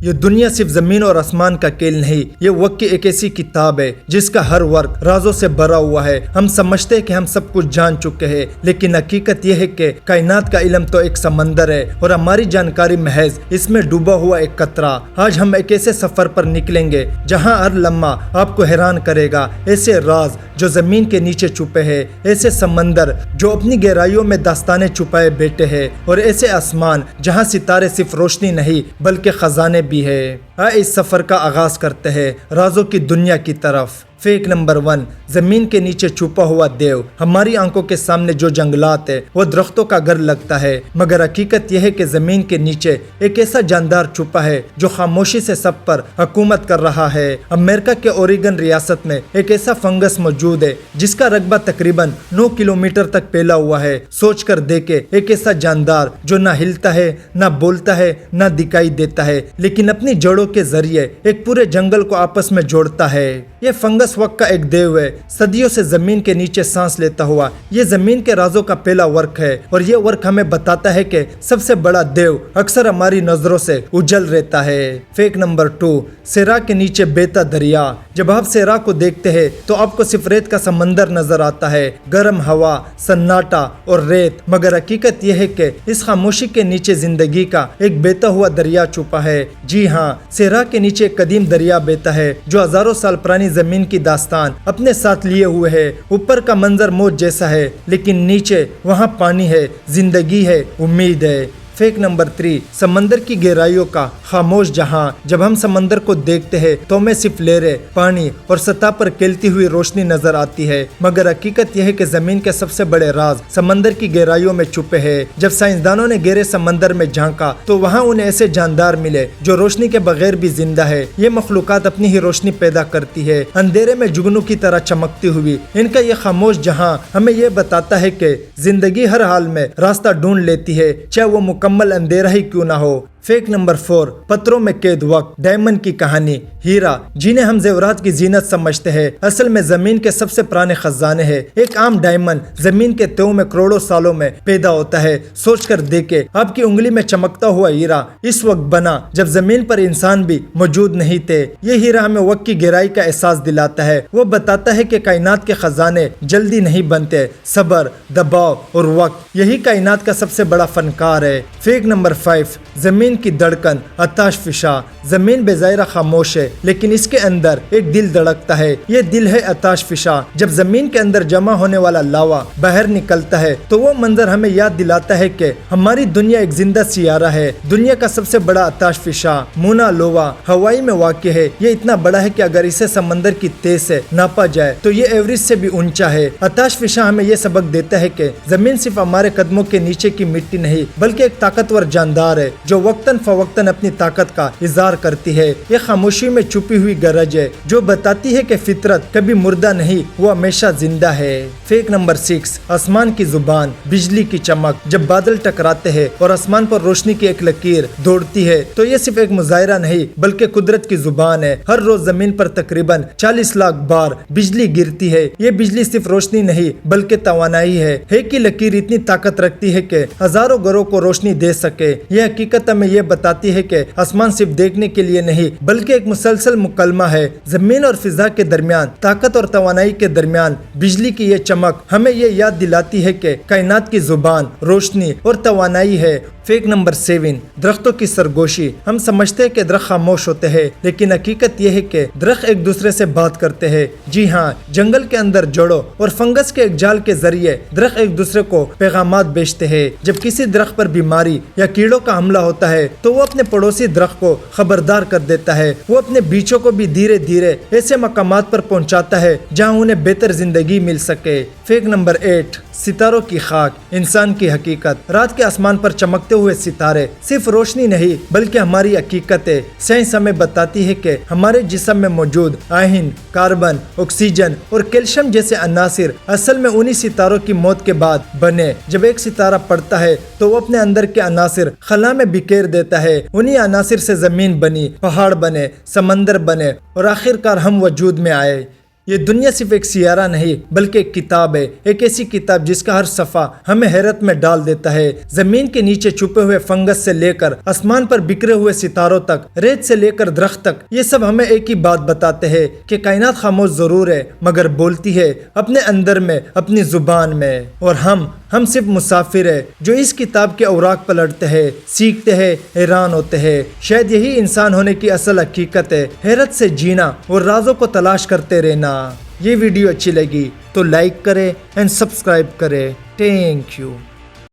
یہ دنیا صرف زمین اور آسمان کا کھیل نہیں، یہ وقت کی ایک ایسی کتاب ہے جس کا ہر ورق رازوں سے بھرا ہوا ہے۔ ہم سمجھتے ہیں کہ ہم سب کچھ جان چکے ہیں، لیکن حقیقت یہ ہے کہ کائنات کا علم تو ایک سمندر ہے اور ہماری جانکاری محض اس میں ڈوبا ہوا ایک قطرہ۔ آج ہم ایک ایسے سفر پر نکلیں گے جہاں ہر لمحہ آپ کو حیران کرے گا، ایسے راز جو زمین کے نیچے چھپے ہیں، ایسے سمندر جو اپنی گہرائیوں میں داستانیں چھپائے بیٹھے ہیں، اور ایسے آسمان جہاں ستارے صرف روشنی نہیں بلکہ خزانے بھی ہے۔ اس سفر کا آغاز کرتے ہیں رازوں کی دنیا کی طرف۔ فیک نمبر 1، زمین کے نیچے چھپا ہوا دیو۔ ہماری آنکھوں کے سامنے جو جنگلات ہے وہ درختوں کا گھر لگتا ہے، مگر حقیقت یہ ہے کہ زمین کے نیچے ایک ایسا جاندار چھپا ہے جو خاموشی سے سب پر حکومت کر رہا ہے۔ امریکہ کے اوریگن ریاست میں ایک ایسا فنگس موجود ہے جس کا رقبہ تقریباً 9 کلومیٹر تک پھیلا ہوا ہے۔ سوچ کر دیکھے، ایک ایسا جاندار جو نہ ہلتا ہے، نہ بولتا ہے، نہ دکھائی دیتا ہے، لیکن اپنی جڑوں کے ذریعے ایک پورے جنگل کو آپس میں جوڑتا ہے۔ یہ فنگس وقت کا ایک دیو ہے، صدیوں سے زمین کے نیچے سانس لیتا ہوا۔ یہ زمین کے رازوں کا پہلا ورق ہے، اور یہ ورق ہمیں بتاتا ہے کہ سب سے بڑا دیو اکثر ہماری نظروں سے اجل رہتا ہے۔ فیک نمبر 2، صحرا کے نیچے بہتا دریا۔ جب آپ صحرا کو دیکھتے ہیں تو آپ کو صرف ریت کا سمندر نظر آتا ہے، گرم ہوا، سناٹا اور ریت، مگر حقیقت یہ ہے کہ اس خاموشی کے نیچے زندگی کا ایک بہتا ہوا دریا چھپا ہے۔ جی ہاں، صحرا کے نیچے ایک قدیم دریا بہتا ہے جو ہزاروں سال پرانی زمین کی داستان اپنے ساتھ لیے ہوئے ہے۔ اوپر کا منظر موت جیسا ہے، لیکن نیچے وہاں پانی ہے، زندگی ہے، امید ہے۔ فیک نمبر 3، سمندر کی گہرائیوں کا خاموش جہاں۔ جب ہم سمندر کو دیکھتے ہیں تو ہمیں صرف لہریں، پانی اور سطح پر کھیلتی ہوئی روشنی نظر آتی ہے، مگر حقیقت یہ ہے کہ زمین کے سب سے بڑے راز سمندر کی گہرائیوں میں چھپے ہیں۔ جب سائنسدانوں نے گہرے سمندر میں جھانکا تو وہاں انہیں ایسے جاندار ملے جو روشنی کے بغیر بھی زندہ ہے۔ یہ مخلوقات اپنی ہی روشنی پیدا کرتی ہے، اندھیرے میں جگنو کی طرح چمکتی ہوئی۔ ان کا یہ خاموش جہاں ہمیں یہ بتاتا ہے کہ زندگی ہر حال میں راستہ ڈھونڈ لیتی ہے، چاہے وہ مکمل اندھیرا ہی کیوں نہ ہو۔ فیک نمبر 4، پتھروں میں قید وقت۔ ڈائمنڈ کی کہانی۔ ہیرا جنہیں ہم زیورات کی زینت سمجھتے ہیں، اصل میں زمین کے سب سے پرانے خزانے ہیں۔ ایک عام ڈائمنڈ زمین کے تہوں میں کروڑوں سالوں میں پیدا ہوتا ہے۔ سوچ کر دیکھے، آپ کی انگلی میں چمکتا ہوا ہیرا اس وقت بنا جب زمین پر انسان بھی موجود نہیں تھے۔ یہ ہیرا ہمیں وقت کی گہرائی کا احساس دلاتا ہے۔ وہ بتاتا ہے کہ کائنات کے خزانے جلدی نہیں بنتے، صبر، دباؤ اور وقت یہی کائنات کا سب سے بڑا فنکار ہے۔ فیک نمبر 5، زمین کی دھڑکن آتش فشاں۔ زمین بے ظاہرہ خاموش ہے، لیکن اس کے اندر ایک دل دھڑکتا ہے۔ یہ دل ہے آتش فشاں۔ جب زمین کے اندر جمع ہونے والا لاوا باہر نکلتا ہے تو وہ منظر ہمیں یاد دلاتا ہے کہ ہماری دنیا ایک زندہ سیارہ ہے۔ دنیا کا سب سے بڑا آتش فشاں مونا لوا ہوائی میں واقع ہے۔ یہ اتنا بڑا ہے کہ اگر اسے سمندر کی تیز سے ناپا جائے تو یہ ایوریسٹ سے بھی اونچا ہے۔ آتش فشاں ہمیں یہ سبق دیتا ہے کہ زمین صرف ہمارے قدموں کے نیچے کی مٹی نہیں بلکہ ایک طاقتور جاندار ہے جو وقتاً فوقتاً اپنی طاقت کا اظہار کرتی ہے۔ یہ خاموشی میں چھپی ہوئی گرج ہے جو بتاتی ہے کہ فطرت کبھی مردہ نہیں، وہ ہمیشہ زندہ ہے۔ فیک نمبر 6، آسمان کی زبان۔ بجلی کی چمک۔ جب بادل ٹکراتے ہیں اور آسمان پر روشنی کی ایک لکیر دوڑتی ہے تو یہ صرف ایک مظاہرہ نہیں بلکہ قدرت کی زبان ہے۔ ہر روز زمین پر تقریباً 40 لاکھ بار بجلی گرتی ہے۔ یہ بجلی صرف روشنی نہیں بلکہ توانائی ہے۔ ایک ہی لکیر اتنی طاقت رکھتی ہے کہ ہزاروں گھروں کو روشنی دے سکے۔ یہ حقیقت ہمیں یہ بتاتی ہے کہ آسمان صرف دیکھنے کے لیے نہیں بلکہ ایک مسلسل مکالمہ ہے۔ زمین اور فضا کے درمیان، طاقت اور توانائی کے درمیان بجلی کی یہ چمک ہمیں یہ یاد دلاتی ہے کہ کائنات کی زبان روشنی اور توانائی ہے۔ فیک نمبر 7، درختوں کی سرگوشی۔ ہم سمجھتے ہیں کہ درخت خاموش ہوتے ہیں، لیکن حقیقت یہ ہے کہ درخت ایک دوسرے سے بات کرتے ہیں۔ جی ہاں، جنگل کے اندر جڑوں اور فنگس کے ایک جال کے ذریعے درخت ایک دوسرے کو پیغامات بھیجتے ہیں۔ جب کسی درخت پر بیماری یا کیڑوں کا حملہ ہوتا ہے تو وہ اپنے پڑوسی درخت کو خبردار کر دیتا ہے۔ وہ اپنے بیچوں کو بھی دھیرے دھیرے ایسے مقامات پر پہنچاتا ہے جہاں انہیں بہتر زندگی مل سکے۔ فیک نمبر 8، ستاروں کی خاک۔ انسان کی حقیقت۔ رات کے آسمان پر چمکتے ہوئے ستارے صرف روشنی نہیں بلکہ ہماری حقیقت ہے۔ سائنس ہمیں بتاتی ہے کہ ہمارے جسم میں موجود آئرن، کاربن، آکسیجن اور کیلشیم جیسے عناصر اصل میں انہی ستاروں کی موت کے بعد بنے۔ جب ایک ستارہ پڑتا ہے تو وہ اپنے اندر کے عناصر خلا میں بکھیر دیتا ہے۔ انہی عناصر سے زمین بنی، پہاڑ بنے، سمندر بنے اور آخر کار ہم وجود میں آئے۔ یہ دنیا صرف ایک سیارہ نہیں بلکہ ایک کتاب ہے، ایک ایسی کتاب جس کا ہر صفحہ ہمیں حیرت میں ڈال دیتا ہے۔ زمین کے نیچے چھپے ہوئے فنگس سے لے کر آسمان پر بکھرے ہوئے ستاروں تک، ریت سے لے کر درخت تک، یہ سب ہمیں ایک ہی بات بتاتے ہیں کہ کائنات خاموش ضرور ہے مگر بولتی ہے اپنے اندر میں، اپنی زبان میں۔ اور ہم صرف مسافر ہیں جو اس کتاب کے اوراق پلٹتے ہیں، سیکھتے ہیں، حیران ہوتے ہیں۔ شاید یہی انسان ہونے کی اصل حقیقت ہے، حیرت سے جینا اور رازوں کو تلاش کرتے رہنا۔ یہ ویڈیو اچھی لگی تو لائک کرے اینڈ سبسکرائب کرے۔ Thank you.